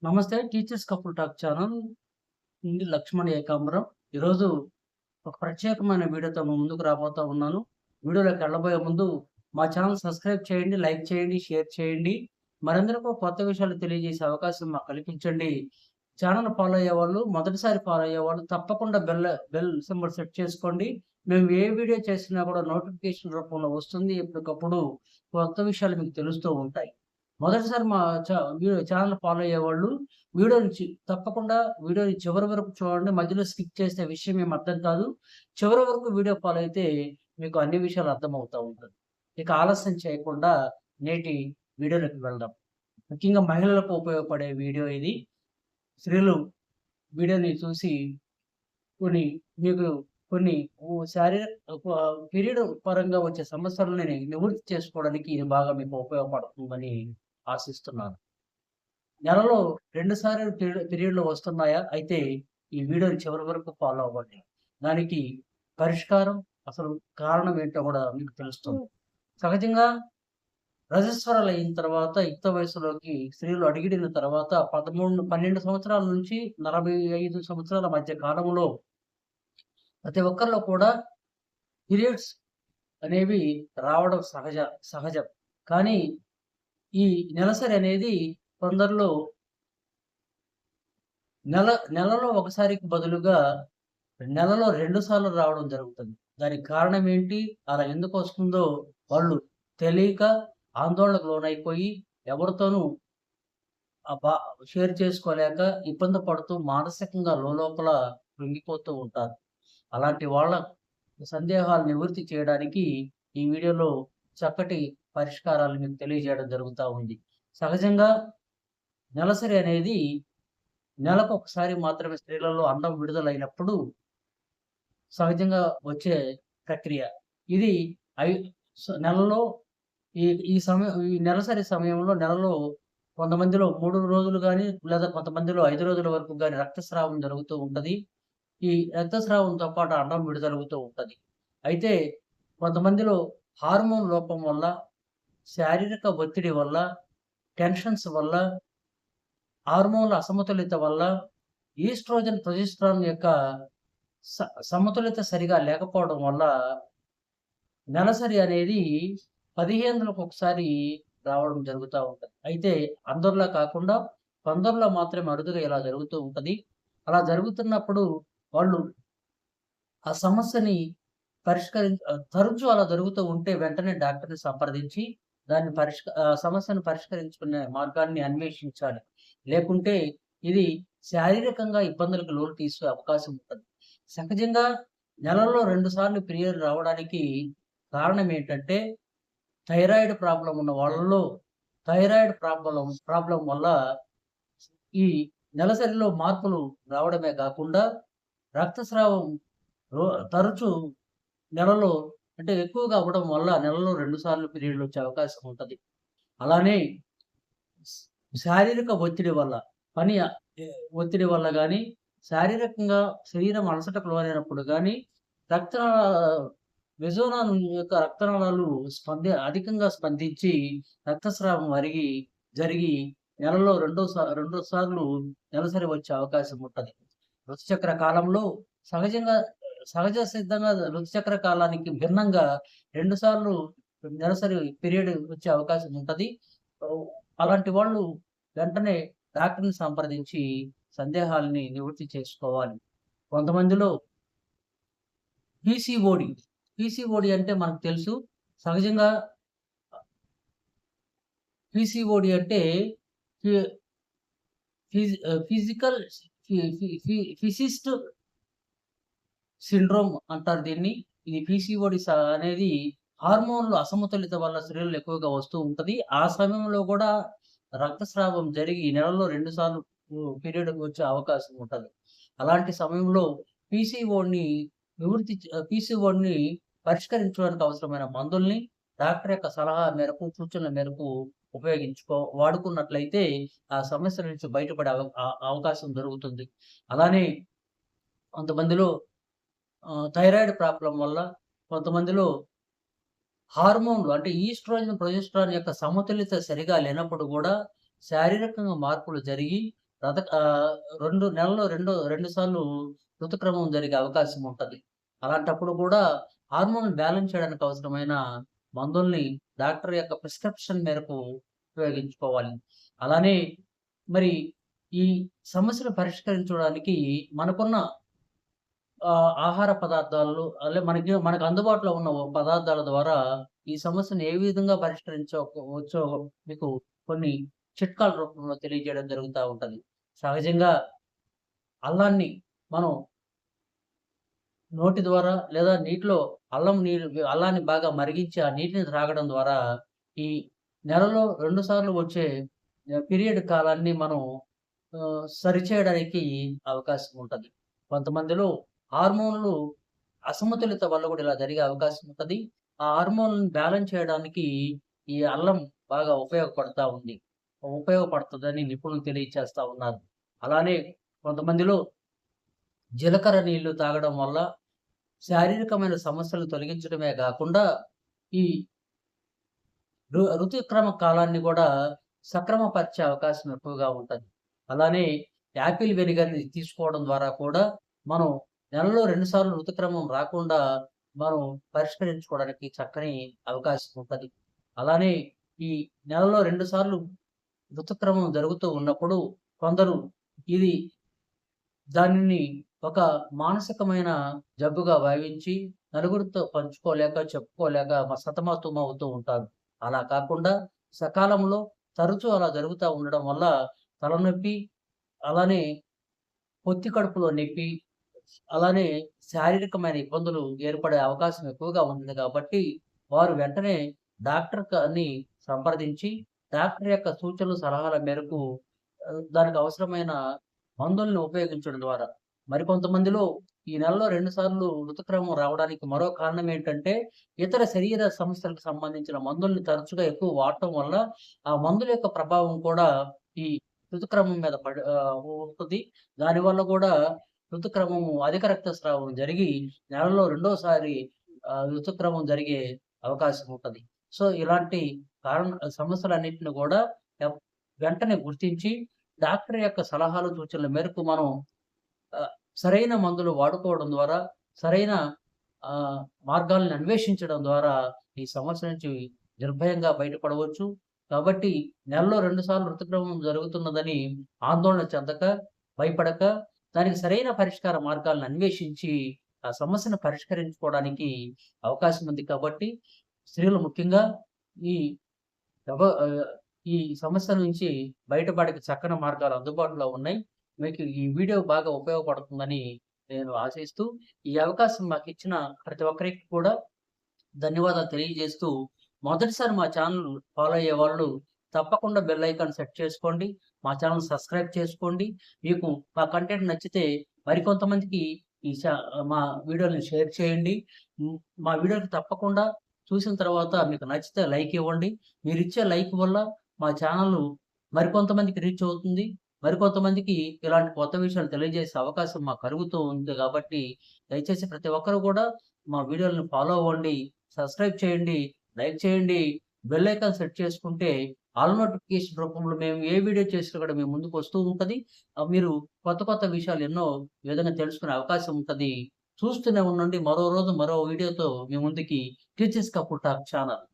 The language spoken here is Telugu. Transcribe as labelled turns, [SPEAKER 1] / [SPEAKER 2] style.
[SPEAKER 1] నమస్తే. టీచర్స్ కపుల్ టాక్ ఛానల్ నుండి లక్ష్మణ్ ఏకాంబరం. ఈరోజు ఒక ప్రత్యేకమైన వీడియోతో మీ ముందుకు రాబోతా ఉన్నాను. వీడియోలోకి వెళ్ళబోయే ముందు మా ఛానల్ సబ్స్క్రైబ్ చేయండి, లైక్ చేయండి, షేర్ చేయండి. మరందరికీ కొత్త విషయాలు తెలియజేసే అవకాశం మాకు కల్పించండి. ఛానల్ ఫాలో అయ్యేవాళ్ళు, మొదటిసారి ఫాలో అయ్యేవాళ్ళు తప్పకుండా బెల్ సింబల్ సెట్ చేసుకోండి. మేము ఏ వీడియో చేసినా కూడా నోటిఫికేషన్ రూపంలో వస్తుంది. ఎప్పటికప్పుడు కొత్త విషయాలు మీకు తెలుస్తూ ఉంటాయి. మొదటిసారి మా ఛానల్ ఫాలో అయ్యేవాళ్ళు తప్పకుండా వీడియోని చివరి వరకు చూడండి. మధ్యలో స్కిప్ చేస్తే విషయం ఏమి అర్థం కాదు. చివరి వరకు వీడియో ఫాలో అయితే మీకు అన్ని విషయాలు అర్థమవుతా ఉంటుంది. ఇక ఆలస్యం చేయకుండా నేటి వీడియోలోకి వెళ్దాం. ముఖ్యంగా మహిళలకు ఉపయోగపడే వీడియో ఇది. స్త్రీలు వీడియోని చూసి కొన్ని మీకు కొన్ని పీరియడ్ పరంగా వచ్చే సమస్యలని నివృత్తి చేసుకోవడానికి ఇది బాగా మీకు ఉపయోగపడుతుందని ఆశిస్తున్నాను. నెలలో 2 సార్లు పీరియడ్‌లు వస్తున్నాయా? అయితే ఈ వీడియోని చివరి వరకు ఫాలో అవ్వండి. దానికి పరిష్కారం, అసలు కారణం ఏంటో కూడా మీకు తెలుస్తుంది. సహజంగా రజస్వరాలయిన తర్వాత యుక్త వయస్సులోకి స్త్రీలు అడుగిడిన తర్వాత 12 సంవత్సరాల నుంచి 45 సంవత్సరాల మధ్య కాలంలో ప్రతి ఒక్కరిలో కూడా పీరియడ్స్ అనేవి రావడం సహజం. కానీ ఈ నెలసరి అనేది కొందరిలో నెలలో ఒకసారికి బదులుగా నెలలో 2 సార్లు రావడం జరుగుతుంది. దానికి కారణం ఏంటి? అలా ఎందుకు వస్తుందో వాళ్ళు తెలియక ఆందోళనకు లోనైపోయి ఎవరితోనూ బా షేర్ చేసుకోలేక ఇబ్బంది పడుతూ మానసికంగా లోలోపల కృంగిపోతూ ఉంటారు. అలాంటి వాళ్ళ సందేహాలు నివృత్తి చేయడానికి ఈ వీడియోలో చక్కటి పరిష్కారాలు మీకు తెలియజేయడం జరుగుతా ఉంది. సహజంగా నెలసరి అనేది నెలకు ఒకసారి మాత్రమే స్త్రీలలో అండం విడుదలైనప్పుడు సహజంగా వచ్చే ప్రక్రియ. ఇది ఐ నెలలో ఈ నెలసరి సమయంలో నెలలో కొంతమందిలో 3 రోజులు గాని, లేదా కొంతమందిలో 5 రోజుల వరకు గాని రక్తస్రావం జరుగుతూ ఉంటది. ఈ రక్తస్రావంతో పాటు అండం విడుదలవుతూ ఉంటది. అయితే కొంతమందిలో హార్మోన్ లోపం వల్ల, శారీరక ఒత్తిడి వల్ల, టెన్షన్స్ వల్ల, హార్మోన్ల అసమతుల్యత వల్ల, ఈస్ట్రోజన్, ప్రొజెస్టెరాన్ యొక్క సమతుల్యత సరిగా లేకపోవడం వల్ల నెలసరి అనేది 15 రోజులకొకసారి రావడం జరుగుతా ఉంటది. అయితే అందరిలా కాకుండా కొందరిలో మాత్రమే అరుదుగా ఇలా జరుగుతూ ఉంటది. అలా జరుగుతున్నప్పుడు వాళ్ళు ఆ సమస్యని తరచూ అలా జరుగుతూ ఉంటే వెంటనే డాక్టర్‌ని సంప్రదించి సమస్యను పరిష్కరించుకునే మార్గాన్ని అన్వేషించాలి. లేకుంటే ఇది శారీరకంగా ఇబ్బందులకు లోను తీసే అవకాశం ఉంటది. సహజంగా నెలలో 2 సార్లు పీరియడ్ రావడానికి కారణం ఏంటంటే థైరాయిడ్ ప్రాబ్లమ్ ఉన్న వాళ్ళలో థైరాయిడ్ ప్రాబ్లమ్ వల్ల ఈ నెలసరిలో మార్పులు రావడమే కాకుండా రక్తస్రావం రో తరచూ నెలలో అంటే ఎక్కువగా అవ్వడం వల్ల నెలలో 2 సార్లు పీరియడ్‌లు వచ్చే అవకాశం ఉంటది. అలానే స్ శారీరక ఒత్తిడి వల్ల పని ఆహ్, ఎ ఒత్తిడి వల్ల గాని, శారీరకంగా శరీరం అలసటకు లోనైనప్పుడు గాని, రక్తనాళాల మెసోనాన్ యొక్క రక్తనాళాలు అధికంగా స్పందించి రక్తస్రావం జరిగి నెలలో 2 సార్లు నెలసరి వచ్చే అవకాశం ఉంటది. ఋతుచక్ర కాలంలో సహజంగా సహజ సిద్ధంగా ఋతుచక్ర కాలానికి భిన్నంగా 2 సార్లు నెలసరి పీరియడ్ వచ్చే అవకాశం ఉంటది. ఓహ్! అలాంటి వాళ్ళు వెంటనే డాక్టర్‌ని సంప్రదించి సందేహాల్ని నివృత్తి చేసుకోవాలి. కొంతమందిలో పీసీఓడీ, పీసీఓడీ అంటే మనకు తెలుసు. సహజంగా పీసీఓడీ అంటే ఫి ఫిజి ఫిజికల్ ఫి ఫి ఫి ఫిసిస్ట్ సిండ్రోమ్ అంటారు దీన్ని. ఇది పీసీఓడీ అనేది హార్మోన్‌ల అసమతుల్యత వల్ల స్త్రీలలో ఎక్కువగా వస్తూ ఉంటది. ఆ సమయంలో కూడా రక్తస్రావం జరిగి నెలలో 2 సార్లు పీరియడ్ వచ్చే అవకాశం ఉంటది. అలాంటి సమయంలో పీసీఓడిని పీసీఓడిని పరిష్కరించడానికి అవసరమైన మందుల్ని డాక్టర్ యొక్క సలహా మేరకు, సూచనల మేరకు వాడుకున్నట్లయితే ఆ సమస్య నుంచి బయటపడే అవకాశం దొరుకుతుంది. అలానే కొంతమందిలో థైరాయిడ్ ప్రాబ్లమ్ వల్ల, కొంతమందిలో హార్మోన్‌లు అంటే ఈస్ట్రోజన్, ప్రొజెస్టెరాన్ యొక్క సమతుల్యత సరిగా లేనప్పుడు గూడా శారీరకంగా మార్పులు జరిగి రత ఆహ్, 2 నెలల్లో 2 సార్లు ఋతుక్రమం జరిగే అవకాశం ఉంటది. అలాంటప్పుడు కూడా హార్మోన్ బ్యాలెన్స్ చేయడానికి అవసరమైన మందుల్ని డాక్టర్ యొక్క ప్రిస్క్రిప్షన్ మేరకు ఉపయోగించుకోవాలి. అలానే మరి ఈ సమస్యను పరిష్కరించుకోవడానికి మనకున్న ఆహార పదార్థాలు మనకు అందుబాటులో ఉన్న పదార్థాల ద్వారా ఈ సమస్యను ఏ విధంగా పరిష్కరించుకోవచ్చో మీకు కొన్ని చిట్కాల రూపంలో తెలియజేయడం జరుగుతా ఉంటది. సహజంగా అల్లాన్ని మనం నోటి ద్వారా లేదా నీటిలో అల్లాన్ని బాగా మరిగించి ఆ నీటిని త్రాగడం ద్వారా ఈ నెలలో 2 సార్లు వచ్చే పీరియడ్ కాలాన్ని మనం సరిచేయడానికి అవకాశం ఉంటది. కొంతమందిలో హార్మోన్‌లు అసమతులిత వల్ల కూడా ఇలా జరిగే అవకాశం ఉంటది. ఆ హార్మోన్‌లను బ్యాలెన్స్ చేయడానికి ఈ అల్లం బాగా ఉపయోగపడుతదని నిపుణులు తెలియచేస్తా ఉన్నారు. అలానే కొంతమందిలో జీలకర్ర నీళ్లు తాగడం వల్ల శారీరకమైన సమస్యలను తొలగించడమే గాకుండా, ఈ ఋతుక్రమ కాలాన్ని గూడా సక్రమపరిచే అవకాశం ఎక్కువగా ఉంటది. అలానే యాపిల్ వెనిగర్‌ని తీసుకోవడం ద్వారా కూడా మనం నెలలో 2 సార్లు ఋతుక్రమం రాకుండా మనం పరిష్కరించుకోవడానికి చక్కని అవకాశం ఉంటది. అలానే ఈ నెలలో 2 సార్లు ఋతుక్రమం జరుగుతూ ఉన్నప్పుడు కొందరు ఇది దానిని ఒక మానసికమైన జబ్బుగా భావించి నలుగురితో పంచుకోలేక, చెప్పుకోలేక సతమతమవుతూ ఉంటారు. అలా కాకుండా సకాలంలో తరచూ అలా జరుగుతా ఉండడం వల్ల తలనొప్పి, అలానే పొత్తి కడుపులో నొప్పి, అలానే శారీరకమైన ఇబ్బందులు ఏర్పడే అవకాశం ఎక్కువగా ఉంటుంది కాబట్టి, వారు వెంటనే డాక్టర్‌ని సంప్రదించి, డాక్టర్ యొక్క సూచనలు, సలహాల మేరకు దానికి అవసరమైన మందుల్ని ఉపయోగించడం ద్వారా మరికొంతమందిలో ఈ నెలలో 2 సార్లు ఋతుక్రమం రావడానికి మరో కారణం ఏంటంటే, ఇతర శరీర సమస్యలకు సంబంధించిన మందుల్ని తరచుగా ఎక్కువ వాడటం వల్ల, ఆ మందుల యొక్క ప్రభావం కూడా ఈ ఋతుక్రమం మీద ఉంటది. దానివల్ల కూడా ఋతుక్రమము అధిక రక్తస్రావం జరిగి, నెలలో రెండోసారి ఋతుక్రమం జరిగే అవకాశం ఉంటది. సో, ఇలాంటి కారణ సమస్యలన్నిటిని గూడా ఎప్ వెంటనే గుర్తించి, డాక్టర్ యొక్క సలహాలు, సూచనల మేరకు మనం ఆహ్, సరైన మందులు వాడుకోవడం ద్వారా, సరైన ఆహ్, మార్గాలను అన్వేషించడం ద్వారా ఈ సమస్య నుంచి నిర్భయంగా బయటపడవచ్చు. కాబట్టి నెలలో 2 సార్లు ఋతుక్రమం జరుగుతున్నదని ఆందోళన చెందక, భయపడక, దానికి సరైన పరిష్కార మార్గాలను అన్వేషించి, ఆ సమస్యను పరిష్కరించుకోవడానికి అవకాశం ఉంది కాబట్టి, స్త్రీలు ముఖ్యంగా ఈ ఎవ ఆహ్, ఈ సమస్య నుంచి బయటపడేకి చక్కని మార్గాలు అందుబాటులో ఉన్నాయి. మీకు ఈ వీడియో బాగా ఉపయోగపడుతుందని నేను ఆశిస్తూ, ఈ అవకాశం మాకిచ్చిన ప్రతి ఒక్కరికి కూడా ధన్యవాదాలు తెలియజేస్తూ, మొదటిసారి మా ఛానల్ ఫాలో అయ్యేవాళ్ళు తప్పకుండా బెల్ ఐకాన్ సెట్ చేసుకోండి. మా ఛానల్ సబ్స్క్రైబ్ చేసుకోండి. మీకు మా కంటెంట్ నచ్చితే మరికొంతమందికి ఈ చా మా వీడియోని షేర్ చేయండి. మా వీడియోని తప్పకుండా చూసిన తర్వాత మీకు నచ్చితే లైక్ ఇవ్వండి. మీరిచ్చే లైక్ వల్ల మా ఛానల్ మరికొంతమందికి రీచ్ అవుతుంది. మరికొంతమందికి ఇలాంటి కొత్త విషయాలు తెలియజేసే అవకాశం మాకు కలుగుతూ ఉంది కాబట్టి, దయచేసి ప్రతి ఒక్కరు కూడా మా వీడియోలను ఫాలో అవ్వండి. సబ్స్క్రైబ్ చేయండి, లైక్ చేయండి, బెల్ ఐకాన్ సెట్ చేసుకుంటే ఆల్ నోటిఫికేషన్ రూపంలో మేము ఏ వీడియో చేసినా కూడా మీ ముందుకు వస్తూ ఉంటది. మీరు కొత్త కొత్త విషయాలు ఎన్నో ఈ విధంగా తెలుసుకునే అవకాశం ఉంటది. చూస్తూనే ఉండండి. మరో రోజు మరో వీడియోతో మీ ముందుకి టీచర్స్ కపుల్ టాక్ ఛానల్.